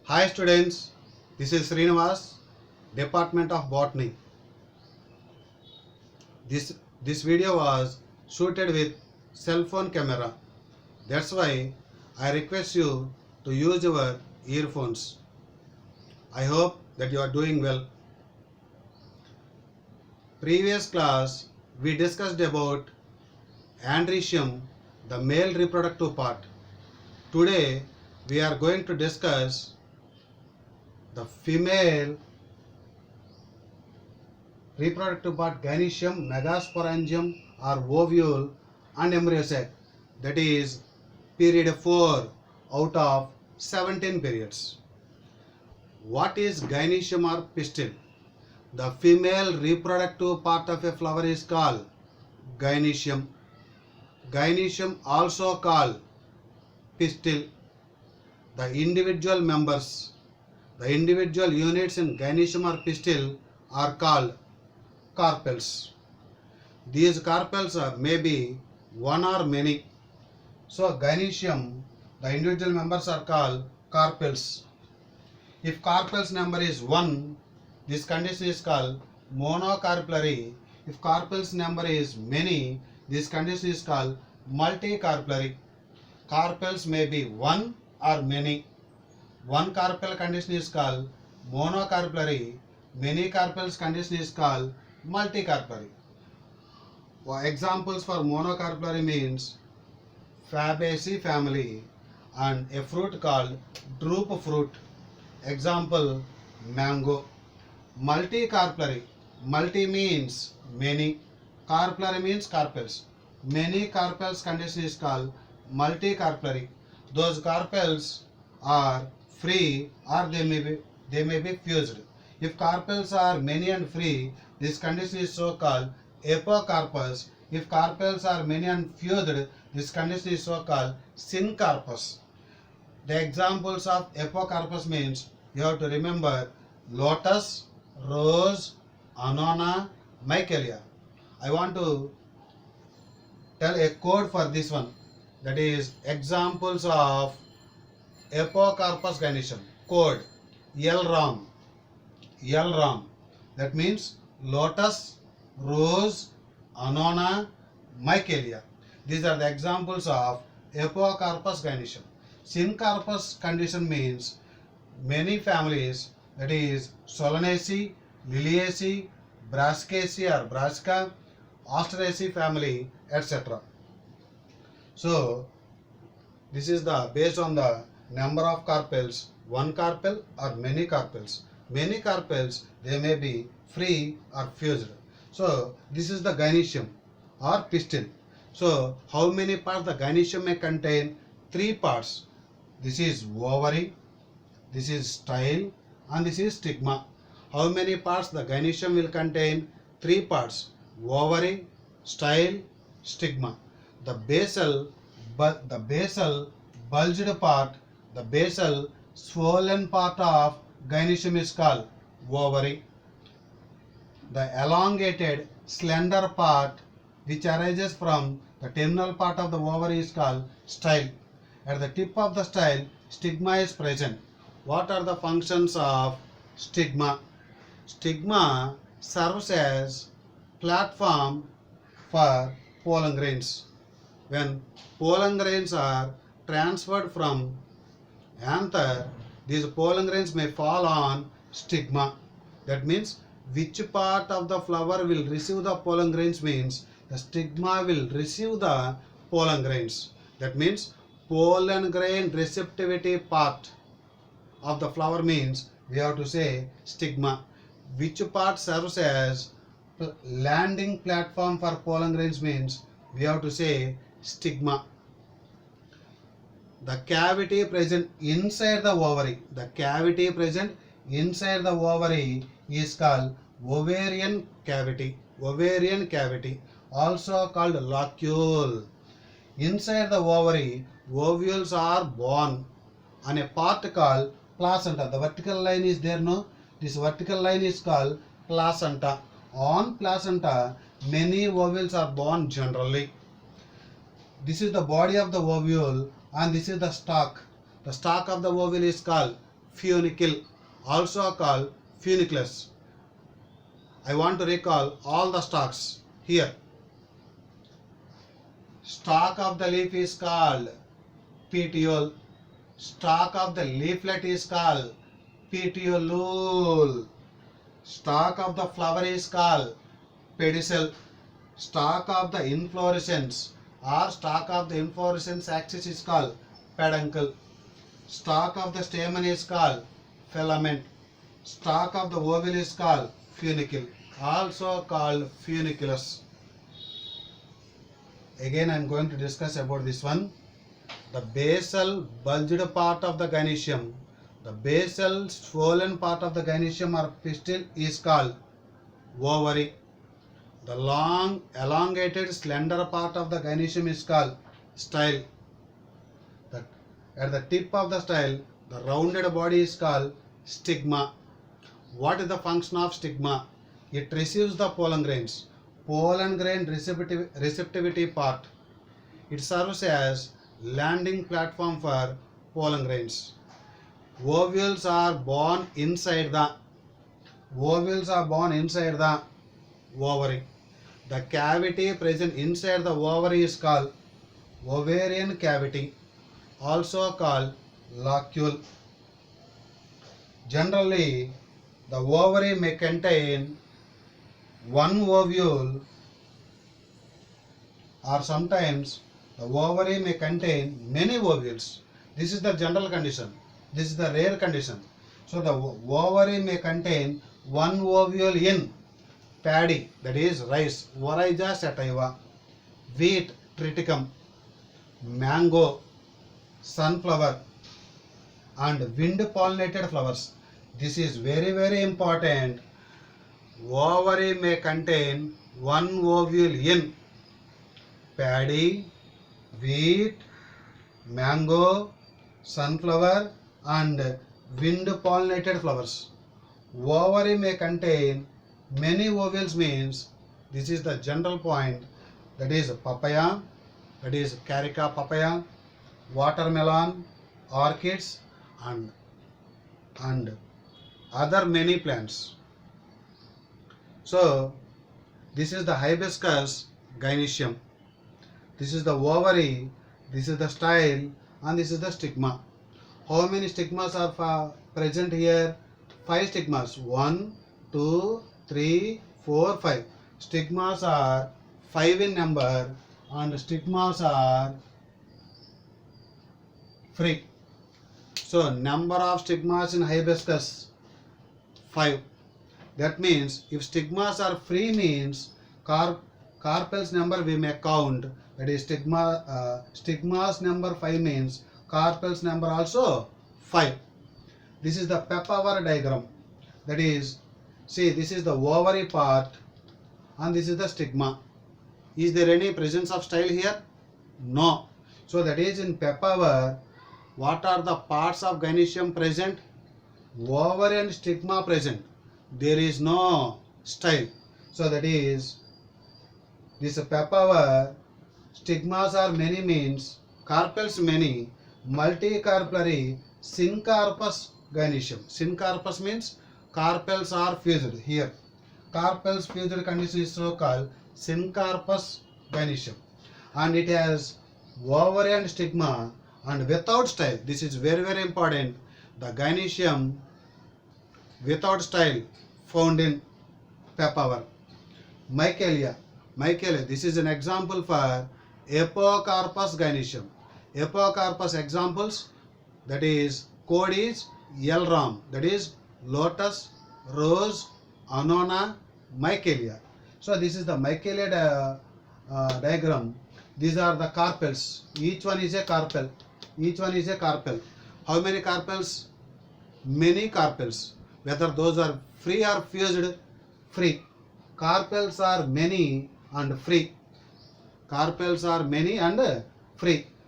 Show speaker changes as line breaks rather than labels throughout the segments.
Hi students, this is Srinivas, Department of Botany. This video was shooted with cell phone camera. That's why I request you to use your earphones. I hope that you are doing well. Previous class we discussed about androecium, the male reproductive part. Today we are going to discuss the female reproductive part, gynoecium, megasporangium or ovule and embryo sac, that is period 4 out of 17 periods. What is gynoecium or pistil? The female reproductive part of a flower is called gynoecium. Gynoecium also called pistil. The individual members, the individual units in gynoecium or pistil are called carpels. These carpels may be one or many. So gynoecium, the individual members are called carpels. If carpels number is 1, this condition is called monocarpellary. If carpels number is many, this condition is called multicarpellary. Carpels may be 1 or many. One carpel condition is called monocarpellary. Many carpels condition is called multicarpellary. Examples for monocarpellary means Fabaceae family and a fruit called drupe fruit. Example, mango. Multicarpellary. Multi means many. Carpellary means carpels. Many carpels condition is called multicarpellary. Those carpels are free or they may be fused. If carpels are many and free, this condition is so called apocarpus. If carpels are many and fused, this condition is so called syncarpus. The examples of apocarpus means you have to remember lotus, rose, annona, michelia. I want to tell a code for this one. That is examples of apocarpus gynoecium. Code LRAM. LRAM. That means lotus, rose, annona, michelia. These are the examples of apocarpus gynoecium. Syncarpus condition means many families, that is Solanaceae, Liliaceae, Brassicaceae or Brassica, Asteraceae family, etc. So this is the based on the number of carpels, one carpel or many carpels. Many carpels, they may be free or fused. So this is the gynoecium or pistil. So how many parts the gynoecium may contain? 3 parts. This is ovary, this is style and this is stigma. How many parts the gynoecium will contain? 3 parts. Ovary, style, stigma. The basal bulged part, the basal swollen part of gynoecium is called ovary. The elongated slender part which arises from the terminal part of the ovary is called style. At the tip of the style, stigma is present. What are the functions of stigma? Stigma serves as platform for pollen grains. When pollen grains are transferred from anther, these pollen grains may fall on stigma. That means which part of the flower will receive the pollen grains means the stigma will receive the pollen grains. That means pollen grain receptivity part of the flower means we have to say stigma. Which part serves as landing platform for pollen grains means we have to say stigma. The cavity present inside the ovary. The cavity present inside the ovary is called ovarian cavity. Ovarian cavity, also called locule. Inside the ovary, ovules are born on a part called placenta. The vertical line is there, no? This vertical line is called placenta. On placenta, many ovules are born generally. This is the body of the ovule and this is the stalk. The stalk of the ovule is called funicle, also called funiculus. I want to recall all the stalks here. Stalk of the leaf is called petiole. Stalk of the leaflet is called petiolule. Stalk of the flower is called pedicel. Stalk of the inflorescence or stalk of the inflorescence axis is called peduncle. Stalk of the stamen is called filament. Stalk of the ovule is called funicle, also called funiculus. Again I am going to discuss about this one. The basal bulged part of the gynoecium, the basal swollen part of the gynoecium or pistil is called ovary. The long elongated slender part of the gynoecium is called style. At the tip of the style, the rounded body is called stigma. What is the function of stigma? It receives the pollen grains. Pollen grain receptivity part. It serves as landing platform for pollen grains. Ovules are born inside the ovary. The cavity present inside the ovary is called ovarian cavity, also called locule. Generally, the ovary may contain one ovule, or sometimes the ovary may contain many ovules. This is the general condition. This is the rare condition. So the ovary may contain one ovule in paddy, that is rice, Oryza sativa, wheat, triticum, mango, sunflower, and wind pollinated flowers. This is very, very important. Ovary may contain one ovule in paddy, wheat, mango, sunflower, and wind pollinated flowers. Ovary may contain many ovules means this is the general point, that is papaya, that is carica papaya, watermelon, orchids, and other many plants. So this is the hibiscus gynoecium. This is the ovary, this is the style, and this is the stigma. How many stigmas are present here? 5 stigmas. 1, 2, 3, 4, 5. Stigmas are 5 in number and stigmas are free. So number of stigmas in hibiscus 5. That means if stigmas are free means carpels number we may count. That is stigmas number 5 means carpels number also 5. This is the Pepper diagram. That is, see, this is the ovary part and this is the stigma. Is there any presence of style here? No. So that is in Pepper, what are the parts of gynoecium present? Ovary and stigma present. There is no style. So that is, this Pepper, stigmas are many means carpels many, multicarpellary syncarpous gynoecium. Syncarpous means carpels are fused here. Carpels fused condition is so called syncarpous gynoecium. And it has ovary and stigma and without style. This is very, very important. The gynoecium without style found in Pepper. Michelia. This is an example for Apocarpus gynoecium. Apocarpus examples, that is code is Elram, that is lotus, rose, annona, Michelia. So this is the Michelia diagram. These are the carpels. Each one is a carpel. How many carpels? Many carpels. Whether those are free or fused, free. Carpels are many and free.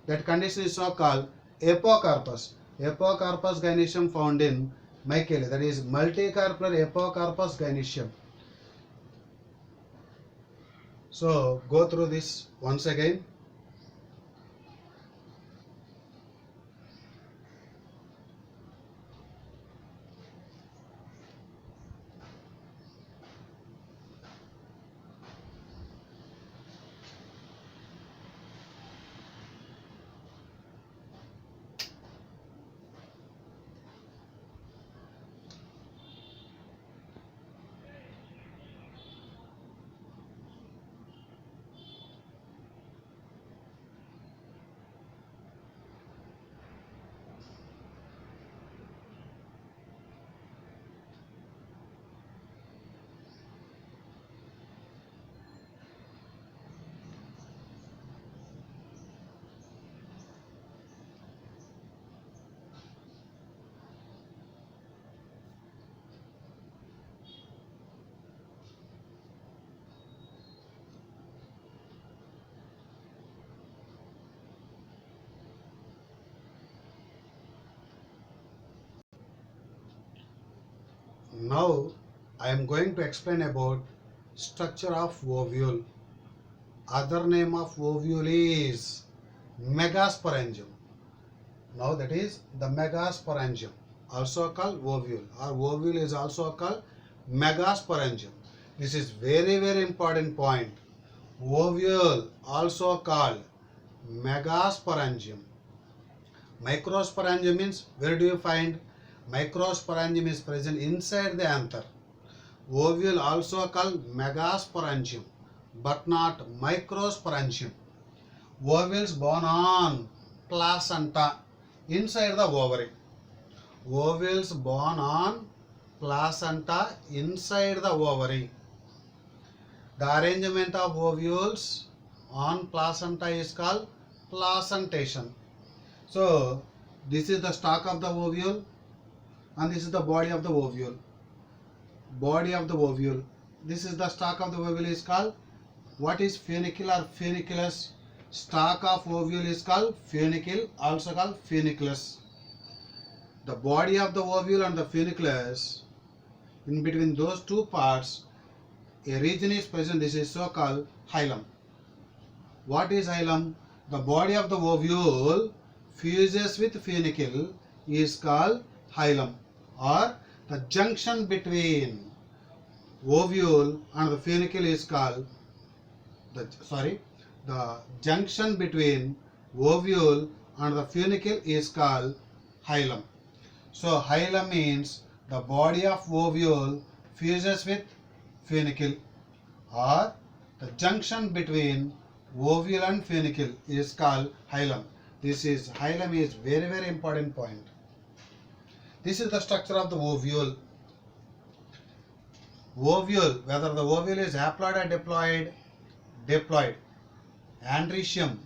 That condition is so called Apocarpus. Apocarpus gynoecium found in Michelia, that is multicarpellary Apocarpus gynoecium. So go through this once again. Now I am going to explain about structure of ovule. Other name of ovule is megasporangium. Now that is the megasporangium, also called ovule, or ovule is also called megasporangium. This is very important point. Ovule also called megasporangium. Microsporangium means, where do you find? Microsporangium is present inside the anther. Ovule also called megasporangium, but not microsporangium. Ovules born on placenta inside the ovary. Ovules born on placenta inside the ovary. The arrangement of ovules on placenta is called placentation. So this is the stalk of the ovule and this is the body of the ovule. Body of the ovule. This is the stalk of the ovule is called, what is funicle or funiculus? Stalk of ovule is called funicle, also called funiculus. The body of the ovule and the funiculus, in between those two parts, a region is present. This is so called hilum. What is hilum? The body of the ovule fuses with funicle is called hilum, or the junction between ovule and the funicle is called the junction between ovule and the funicle is called hilum. So hilum means the body of ovule fuses with funicle, or the junction between ovule and funicle is called hilum. Hilum is very important point. This is the structure of the ovule. Ovule, whether the ovule is haploid or diploid, diploid. Andrecium,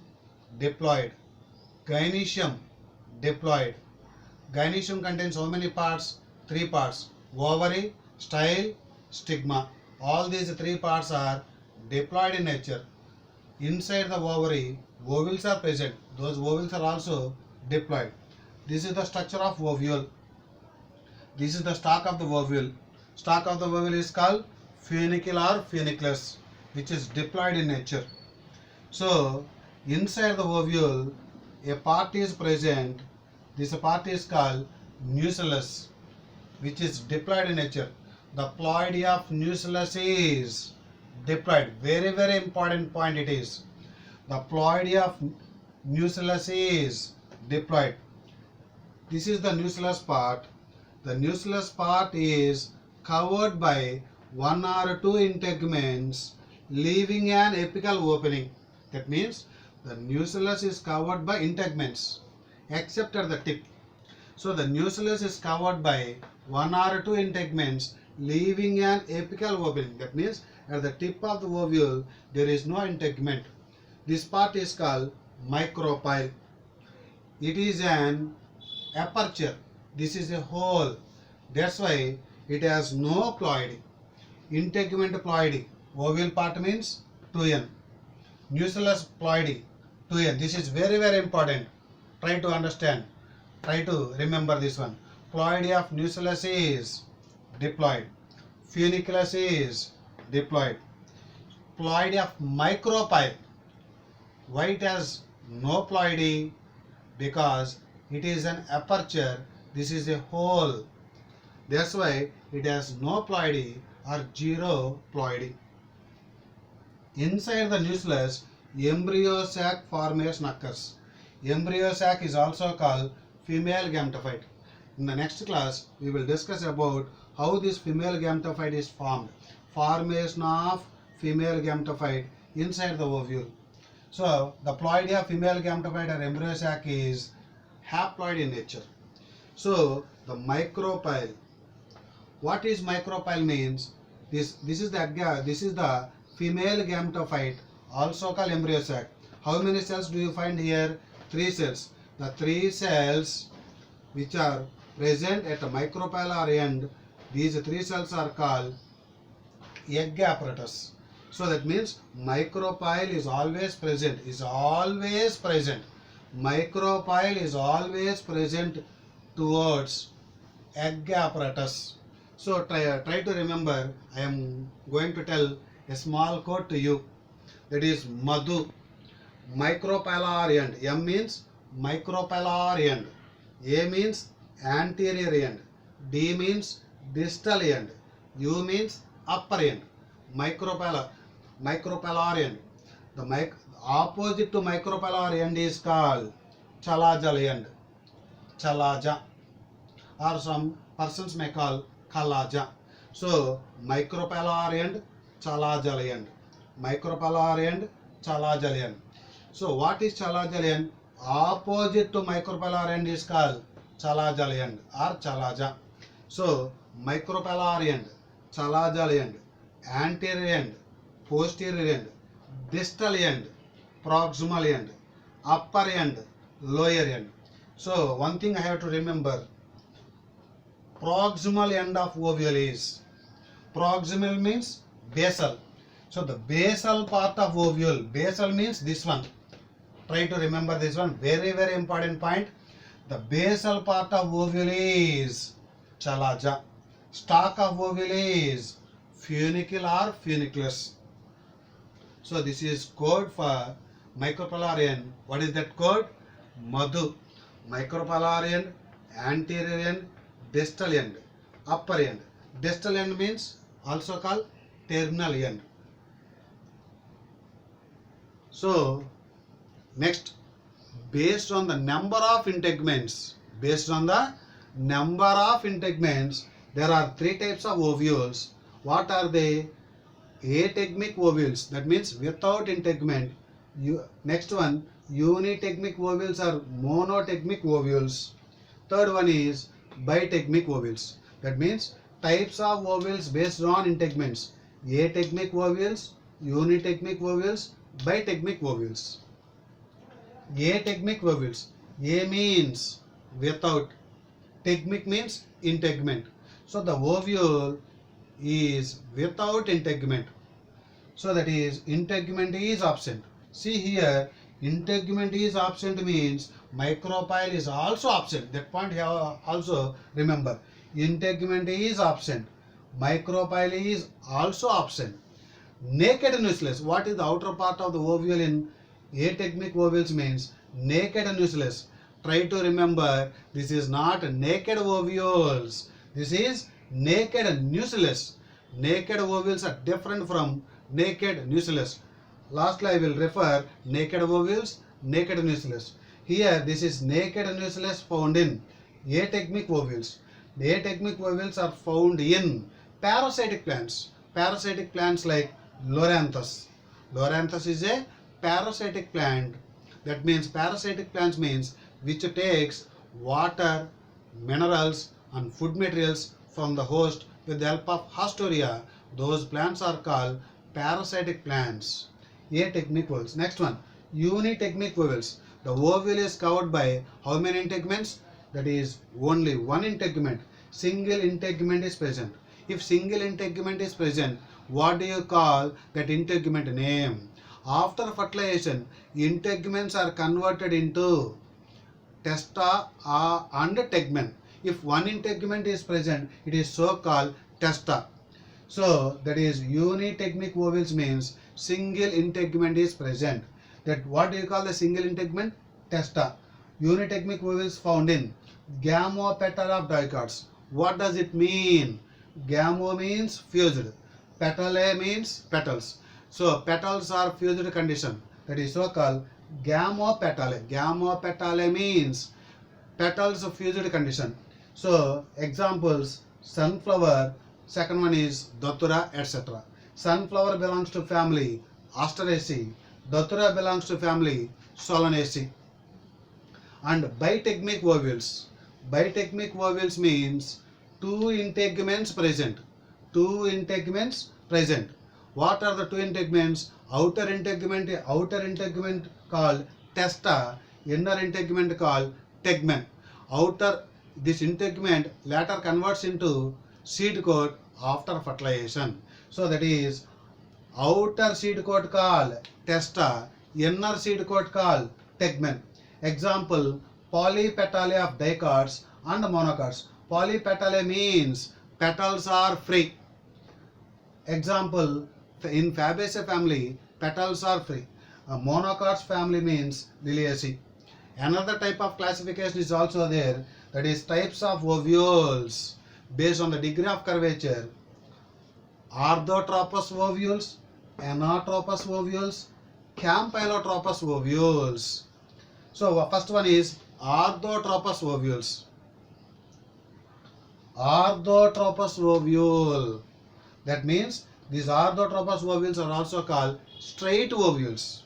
diploid. Gynoecium, diploid. Gynoecium contains how many parts? 3 parts. Ovary, style, stigma. All these 3 parts are diploid in nature. Inside the ovary, ovules are present. Those ovules are also diploid. This is the structure of ovule. This is the stalk of the ovule. Stalk of the ovule is called funicle or funiculus, which is diploid in nature. So inside the ovule, a part is present. This part is called nucellus, which is diploid in nature. The ploidy of nucellus is diploid. Very important point it is. The ploidy of nucellus is diploid. This is the nucellus part. The nucellus part is covered by 1 or 2 integuments, leaving an apical opening. That means the nucellus is covered by integuments except at the tip. So the nucellus is covered by 1 or 2 integuments, leaving an apical opening. That means at the tip of the ovule there is no integument. This part is called micropyle. It is an aperture. This is a hole. That's why it has no ploidy. Integument ploidy. Ovule part means 2n. Nucellus ploidy 2n. This is very important. Try to understand. Try to remember this one. Ploidy of nucellus is diploid. Funiculus is diploid. Ploidy of micropyle. Why it has no ploidy? Because it is an aperture. This is a hole. That's why it has no ploidy or zero ploidy. Inside the nucellus, embryo sac formation occurs. Embryo sac is also called female gametophyte. In the next class, we will discuss about how this female gametophyte is formed. Formation of female gametophyte inside the ovule. So, the ploidy of female gametophyte or embryo sac is haploid in nature. So, the micropyle. What is micropyle means? This is the female gametophyte, also called embryo sac. How many cells do you find here? 3 cells. The 3 cells which are present at the micropyle or end, these 3 cells are called egg apparatus. So that means micropyle is always present. Micropyle is always present towards egg apparatus. So try to remember. I am going to tell a small quote to you. That is Madhu. Micropylar end. M means micropylar end. A means anterior end. D means distal end. U means upper end. Micropylar. Micropylar end. The opposite to micropylar end is called chalajal end. Chalaja. Or some persons may call Kalaja. So micropylar end, chalajal end. Micropylar end, chalajal end. So what is chalajal end? Opposite to micropylar end is called chalajal end or chalaja. So micropylar end, chalajal end, anterior end, posterior end, distal end, proximal end, upper end, lower end. So one thing I have to remember, proximal end of ovule is, proximal means basal. So the basal part of ovule, basal means this one. Try to remember this one, very very important point. The basal part of ovule is chalaja. Stalk of ovule is funicle or funiculus. So this is code for micropylar end. What is that code? Madhu. Micropylar end, anterior end, distal end, upper end. Distal end means also called terminal end. So next, based on the number of integuments, there are three types of ovules. What are they? Ategmic ovules, that means without integument. Next one, unitegmic ovules or monotegmic ovules. Third one is bitegmic ovules, that means types of ovules based on integuments. Ategmic ovules, unitegmic ovules, bitegmic ovules. Ategmic ovules. A means without, tegmic means integument. So the ovule is without integument. So that is, integument is absent. See here, integument is absent means micropyle is also absent. That point you have also remember. Integument is absent. Micropyle is also absent. Naked nucleus. What is the outer part of the ovule in ategmic ovules means naked nucleus. Try to remember, this is not naked ovules. This is naked nucleus. Naked ovules are different from naked nucleus. Lastly, I will refer naked ovules, naked nucleus. Here, this is naked nucleus found in ategmic ovules. The ategmic ovules are found in parasitic plants. Parasitic plants like Loranthus. Loranthus is a parasitic plant. That means parasitic plants means which takes water, minerals and food materials from the host with the help of Hostoria. Those plants are called parasitic plants. Ategmic ovules. Next one, unitegmic ovules. The ovule is covered by how many integuments? That is only one integument. Single integument is present. If single integument is present, what do you call that integument name? After fertilization, integuments are converted into testa and tegument. If one integument is present, it is so called testa. So that is unitegmic ovules means single integument is present. That what do you call the single integument? Testa. Unitegmic ovules found in gamopetal of dicots. What does it mean? Gamo means fused. Petalae means petals. So petals are fused condition. That is so called gamopetalae. Gamopetalae means petals of fused condition. So examples, sunflower, second one is Datura, etc. Sunflower belongs to family Asteraceae. Datura belongs to family Solanaceae. And bitegmic ovules. Bitegmic ovules means two integuments present. Two integuments present. What are the two integuments? Outer integument called testa, inner integument called tegument. Outer, this integument later converts into seed coat after fertilization. So that is outer seed coat called testa, inner seed coat called tegument. Example, polypetalae of dicots and monocots. Polypetalae means petals are free. Example, in Fabaceae family, petals are free. A monocots family means Liliaceae. Another type of classification is also there, that is types of ovules based on the degree of curvature. Orthotropous ovules, anatropous ovules, campylotropous ovules. So first one is orthotropous ovules. Orthotropous ovule. That means these orthotropous ovules are also called straight ovules.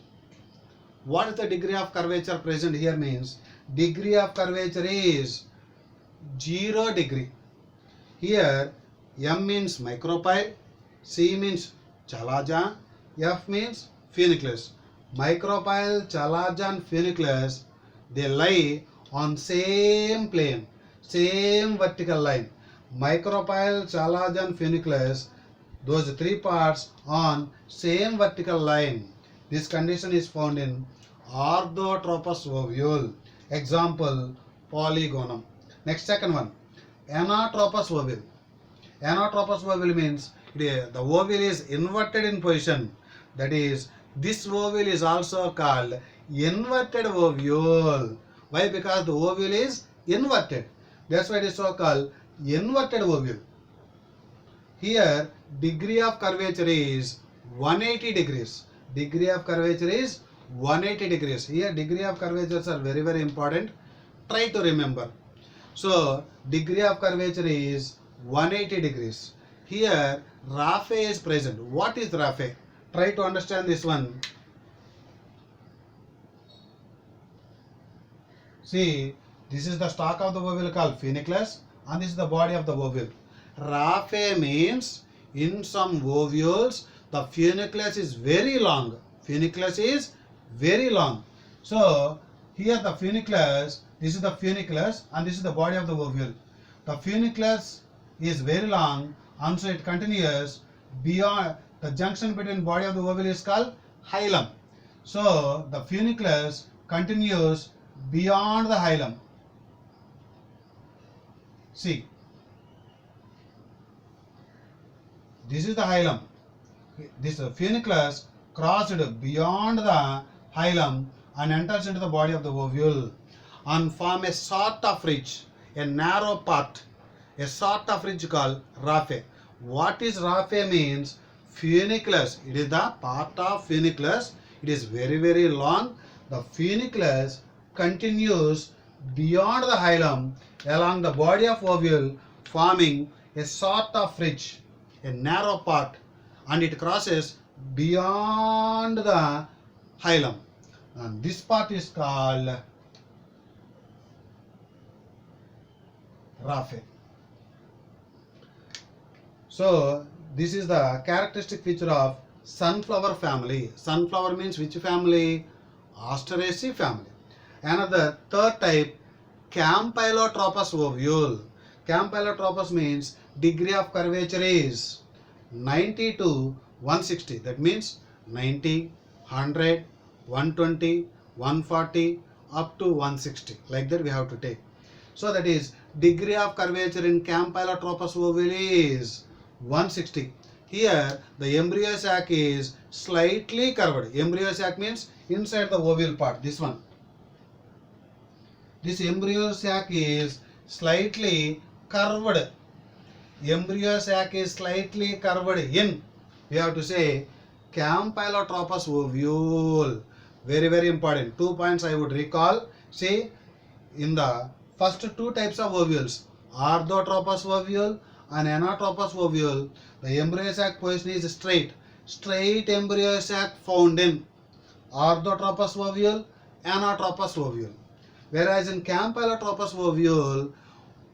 What is the degree of curvature present here means degree of curvature is 0 degree. Here M means micropyle, C means chalaza, F means funiculus. Micropyle, chalaza and funiculus, they lie on same plane, same vertical line. Micropyle, chalaza and funiculus, those three parts on same vertical line. This condition is found in orthotropous ovule. Example, polygonum. Next, second one, anatropous ovule. Anatropous ovule means the ovule is inverted in position. That is, this ovule is also called inverted ovule. Why? Because the ovule is inverted. That's why it is so called inverted ovule. Here, degree of curvature is 180 degrees. Degree of curvature is 180 degrees. Here, degree of curvatures are very, very important. Try to remember. So, degree of curvature is 180 degrees. Here, raphe is present. What is raphe? Try to understand this one. See, this is the stalk of the ovule called funiculus, and this is the body of the ovule. Raphe means in some ovules the funiculus is very long. Funiculus is very long. So here the funiculus, this is the funiculus and this is the body of the ovule. The funiculus is very long and so it continues beyond the junction between body of the ovule is called hilum. So the funiculus continues beyond the hilum. See, this is the hilum. This funiculus crossed beyond the hilum and enters into the body of the ovule and form a sort of ridge, a narrow part, a sort of ridge called raphe. What is raphe means? Funiculus. It is the part of funiculus. It is very, very long. The funiculus continues beyond the hilum along the body of ovule, forming a sort of ridge, a narrow part, and it crosses beyond the hilum. And this part is called raphe. So this is the characteristic feature of sunflower family. Sunflower means which family? Asteraceae family. Another third type, campylotropous ovule. Campylotropous means degree of curvature is 90 to 160. That means 90, 100, 120, 140 up to 160. Like that we have to take. So that is degree of curvature in campylotropous ovule is 160. Here the embryo sac is slightly curved. Embryo sac means inside the ovule part. This one. This embryo sac is slightly curved. Embryo sac is slightly curved in. We have to say campylotropous ovule. Very, very important. 2 points I would recall. See, in the first two types of ovules, orthotropous ovule and anatropous ovule, the embryo sac position is straight. Straight embryo sac found in orthotropous ovule, anatropous ovule. Whereas in campylotropous ovule,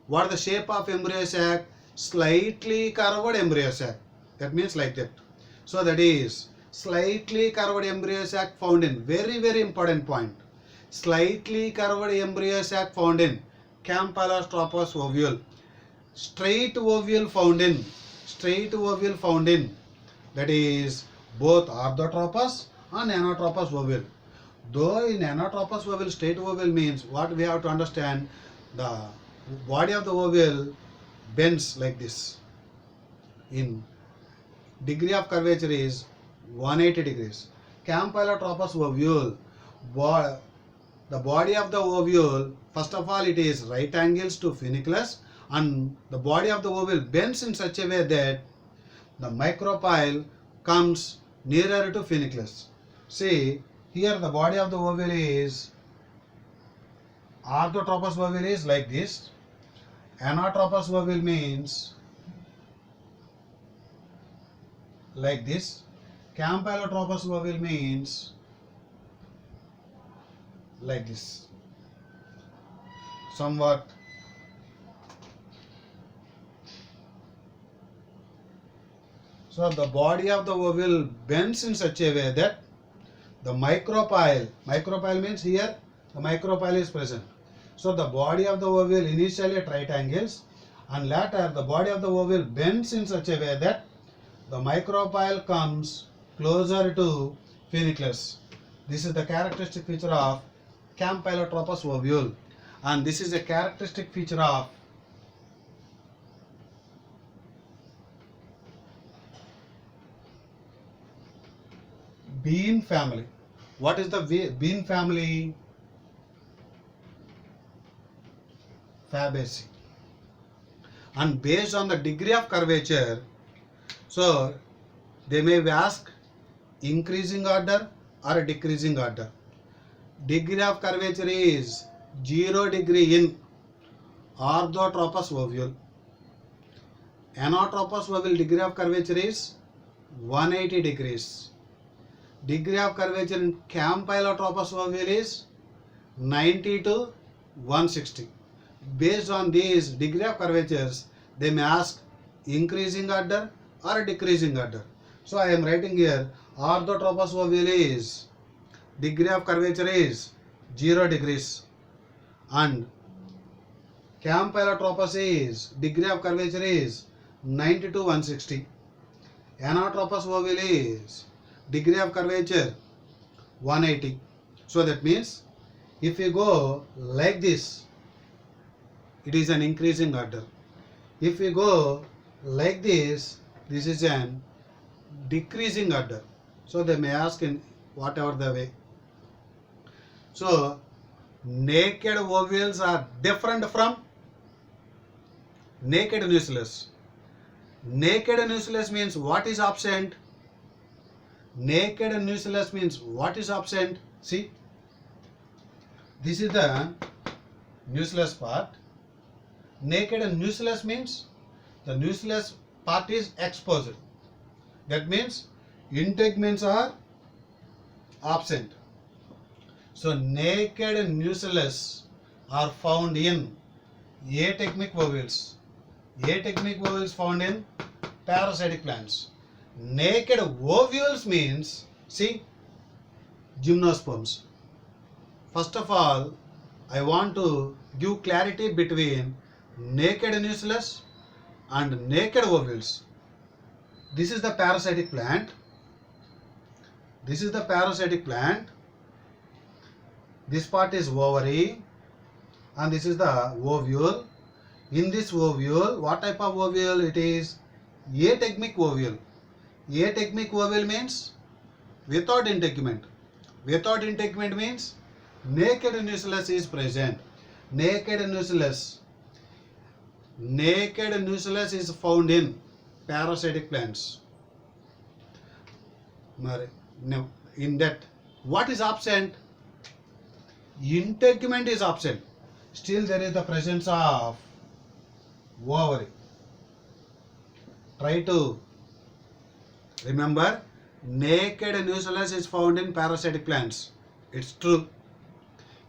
what is the shape of embryo sac? Slightly curved embryo sac. That means like that. So that is slightly curved embryo sac found in. Very, very important point. Slightly curved embryo sac found in campylotropous ovule. Straight ovule found in. Straight ovule found in. That is both orthotropous and anatropous ovule. Though in anatropous ovule, straight ovule means what we have to understand, the body of the ovule bends like this. in degree of curvature is 180 degrees. Campylotropous ovule. The body of the ovule, first of all, it is right angles to funiculus, and the body of the ovule bends in such a way that the micropyle comes nearer to funiculus. See, here the body of the ovule is, orthotropous ovule is like this. Anatropous ovule means like this. Campylotropous ovule means like this. Somewhat. So the body of the ovule bends in such a way that the micropyle means here the micropyle is present. So the body of the ovule initially at right angles, and later the body of the ovule bends in such a way that the micropyle comes closer to funiculus. This is the characteristic feature of campylotropous ovule, and this is a characteristic feature of bean family. What is the bean family? Fabaceae. And based on the degree of curvature, so they may ask increasing order or decreasing order. Degree of curvature is 0 degree in orthotropous ovule. Anatropous ovule degree of curvature is 180 degrees. Degree of curvature in campylotropous ovule is 90 to 160. Based on these degree of curvatures, they may ask increasing order or decreasing order. So I am writing here orthotropous ovule is degree of curvature is 0 degrees, and campylotropous is degree of curvature is 90 to 160. Anatropous ovule is degree of curvature 180. So that means if we go like this, it is an increasing order. If we go like this is an decreasing order. So they may ask in whatever the way. So naked ovules are different from naked nucellus. Naked nucellus means what is absent? Naked nucellus means what is absent? See, this is the nucellus part. Naked nucellus means the nucellus part is exposed. That means integuments are absent. So naked nucellus are found in ategmic ovules. Ategmic ovules found in parasitic plants. Naked ovules means, see, gymnosperms. First of all, I want to give clarity between naked nucellus and naked ovules. This is the parasitic plant. This is the parasitic plant. This part is ovary, and this is the ovule. In this ovule, what type of ovule it is? Ategmic ovule. Ategmic ovule means without integument. Without integument means naked nucellus is present. Naked nucellus is found in parasitic plants. In that, what is absent? Integument is absent. Still there is the presence of ovary. Try to remember, naked nucellus is found in parasitic plants. It's true.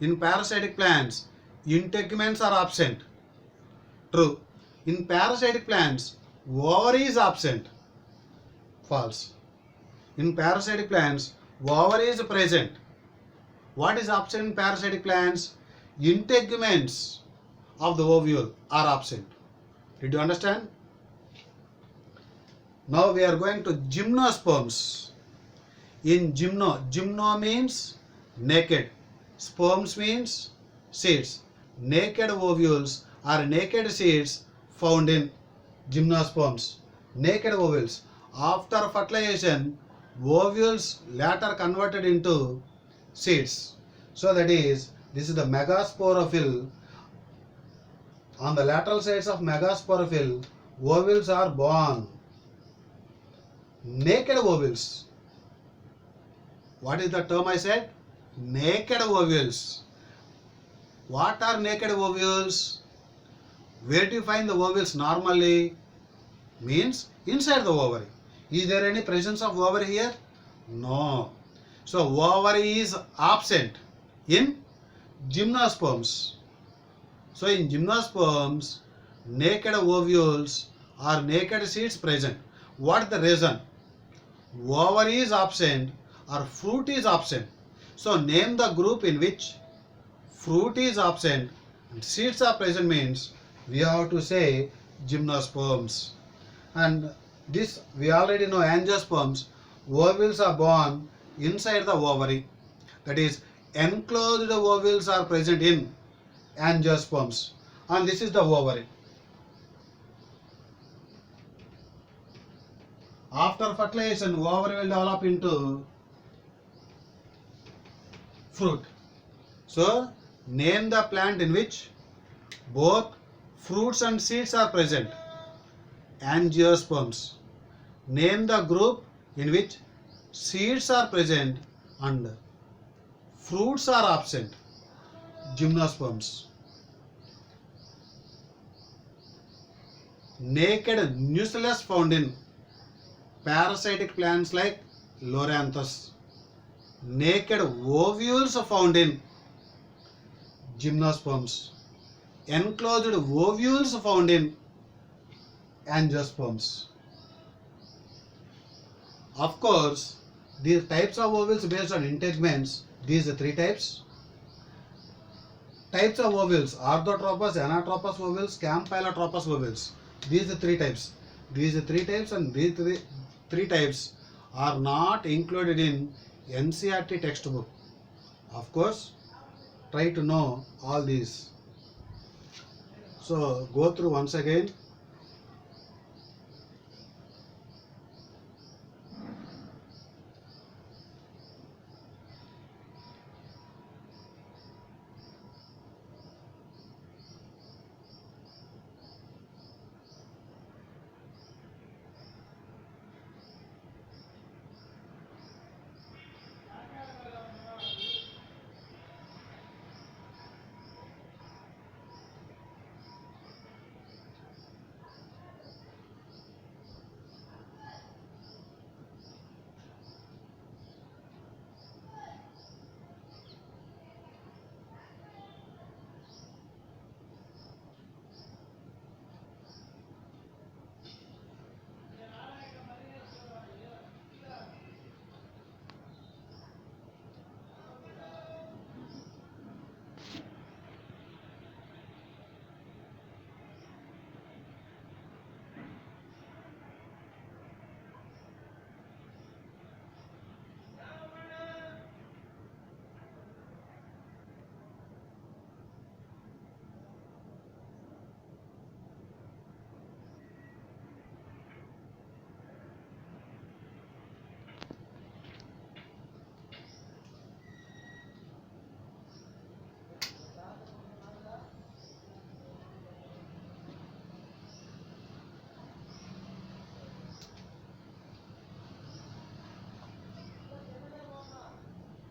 In parasitic plants, integuments are absent. True. In parasitic plants, ovary is absent. False. In parasitic plants, ovary is present. What is absent in parasitic plants? Integuments of the ovule are absent. Did you understand? Now we are going to gymnosperms. In gymno means naked. Sperms means seeds. Naked ovules are naked seeds found in gymnosperms. naked ovules. After fertilization, ovules later converted into seeds. So that is, this is the megasporophyll. On the lateral sides of megasporophyll, ovules are born. Naked ovules. What is the term I said? Naked ovules. What are naked ovules? Where do you find the ovules normally? Means inside the ovary. Is there any presence of ovary here? No. So ovary is absent in gymnosperms. So in gymnosperms, naked ovules or naked seeds present. What is the reason? Ovary is absent or fruit is absent. So name the group in which fruit is absent and seeds are present means we have to say gymnosperms. And this we already know angiosperms. Ovules are born inside the ovary. That is, enclosed ovules are present in angiosperms. And this is the ovary. After fertilization, ovary will develop into fruit. So, name the plant in which both fruits and seeds are present. Angiosperms. Name the group in which seeds are present and fruits are absent. Gymnosperms. Naked nucellus found in parasitic plants like Loranthus. Naked ovules found in gymnosperms. Enclosed ovules found in angiosperms. Of course, these types of ovules based on integuments, these are three types. Types of ovules: orthotropous, anatropous ovules, campylotropous ovules. These are three types. These are three types, and these three types are not included in NCERT textbook. Of course, try to know all these. So go through once again.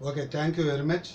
Okay, thank you very much.